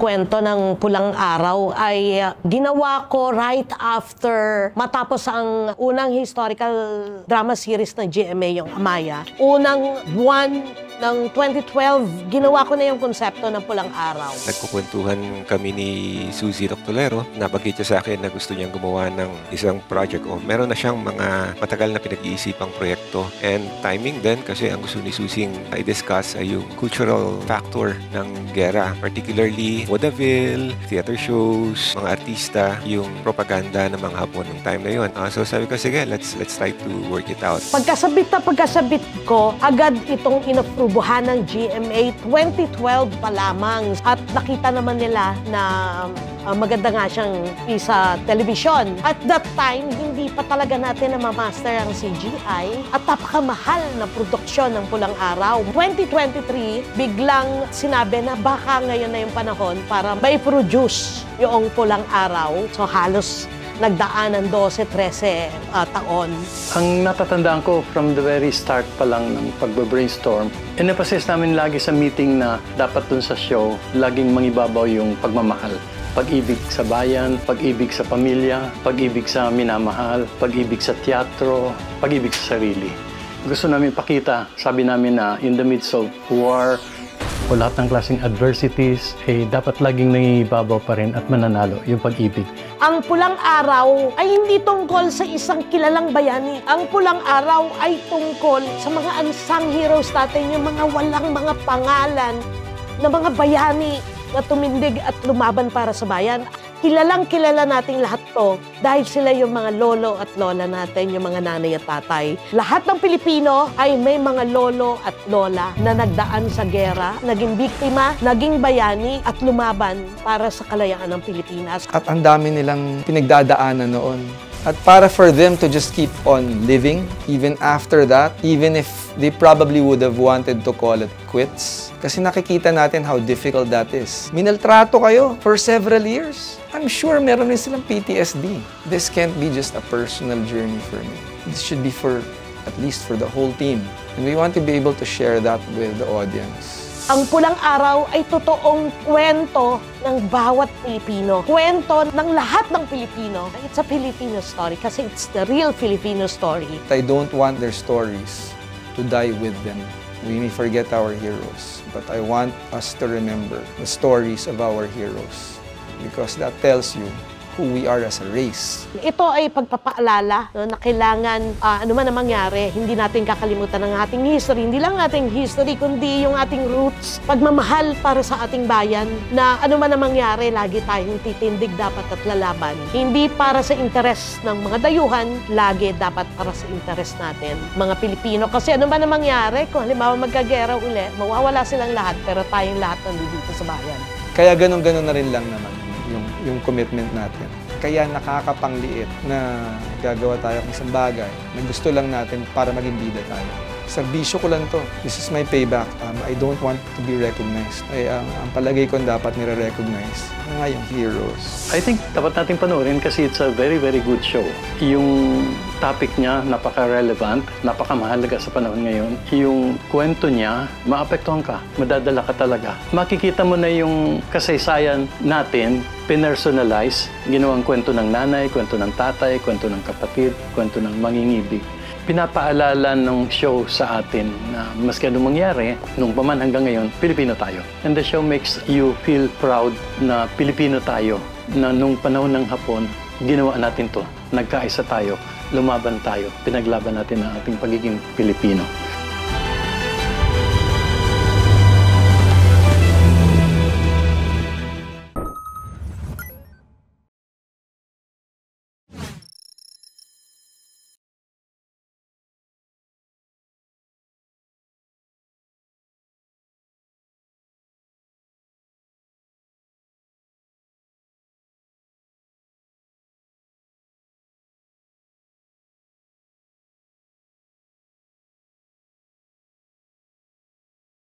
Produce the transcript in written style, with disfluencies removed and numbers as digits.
kwento ng Pulang Araw ay ginawa ko right after matapos ang unang historical drama series ng GMA, yung Amaya. Unang buwan ng 2012, ginawa ko na yung konsepto ng Pulang Araw. Nagkukwentuhan kami ni Suzy Roctolero. Nabagit niya sa akin na gusto niyang gumawa ng isang project o meron na siyang mga matagal na pinag-iisipang proyekto. And timing din kasi ang gusto ni Suzy i-discuss ay yung cultural factor ng gera. Particularly vaudeville, theater shows, mga artista, yung propaganda ng mga Hapon ng time na yun. So sabi ko, sige, let's try to work it out. Pagkasabit ko, agad itong inaprubuhan ng GMA 2012 pa lamang. At nakita naman nila na maganda nga siyang isa telebisyon. At that time, hindi pa talaga natin namamaster ang CGI at napakamahal na produksyon ng Pulang Araw. 2023, biglang sinabi na baka ngayon na yung panahon para may-produce yung Pulang Araw. So halos nagdaan ng 12-13 taon. Ang natatandaan ko from the very start pa lang ng pagbe-brainstorm, inapasis namin lagi sa meeting na dapat dun sa show, laging mangibabaw yung pagmamahal. Pag-ibig sa bayan, pag-ibig sa pamilya, pag-ibig sa minamahal, pag-ibig sa teatro, pag-ibig sa sarili. Gusto namin pakita, sabi namin na in the midst of war, o lahat ng klaseng adversities, dapat laging nangibabaw pa rin at mananalo yung pag-ibig. Ang Pulang Araw ay hindi tungkol sa isang kilalang bayani. Ang Pulang Araw ay tungkol sa mga unsung heroes natin, yung mga walang mga pangalan na mga bayani na tumindig at lumaban para sa bayan. Kilalang-kilala nating lahat to dahil sila yung mga lolo at lola natin, yung mga nanay at tatay. Lahat ng Pilipino ay may mga lolo at lola na nagdaan sa gera, naging biktima, naging bayani at lumaban para sa kalayaan ng Pilipinas. At ang dami nilang pinagdadaanan noon. At para for them to just keep on living, even after that, even if they probably would have wanted to call it quits. Kasi nakikita natin how difficult that is. Minaltrato kayo for several years. I'm sure meron rin silang PTSD. This can't be just a personal journey for me. This should be for, at least for the whole team. And we want to be able to share that with the audience. Ang Pulang Araw ay totoong kwento ng bawat Pilipino. Kwento ng lahat ng Pilipino. It's a Filipino story kasi it's the real Filipino story. I don't want their stories to die with them. We may forget our heroes, but I want us to remember the stories of our heroes because that tells you who we are as a race. Ito ay pagpapaalala na kailangan ano man ang mangyari, hindi natin kakalimutan ang ating history. Hindi lang ating history, kundi yung ating roots. Pagmamahal para sa ating bayan na ano man ang mangyari, lagi tayong titindig dapat at lalaban. Hindi para sa interes ng mga dayuhan, lagi dapat para sa interes natin, mga Pilipino. Kasi ano man ang mangyari, kung halimbawa magkagera uli, mawawala silang lahat, pero tayong lahat nandito sa bayan. Kaya ganun-ganun na rin lang naman yung commitment natin. Kaya nakakapangliit na gagawa tayo ng isang bagay na gusto lang natin para maging bida tayo. Serbisyo ko lang to. This is my payback. I don't want to be recognized. Ang palagay ko dapat nire-recognize nga yung heroes. I think dapat natin panoorin kasi it's a very, very good show. Yung topic niya, napaka-relevant, napakamahalaga sa panahon ngayon. Yung kwento niya, maapektuhan ka, madadala ka talaga. Makikita mo na yung kasaysayan natin, pinersonalize, ginawang kwento ng nanay, kwento ng tatay, kwento ng kapatid, kwento ng mangingibig. Pinapaalala ng show sa atin na maski anong mangyari, nung paman hanggang ngayon, Pilipino tayo. And the show makes you feel proud na Pilipino tayo, na nung panahon ng Hapon, ginawa natin to. Nagkaisa tayo, lumaban tayo, pinaglaban natin ang ating pagiging Pilipino.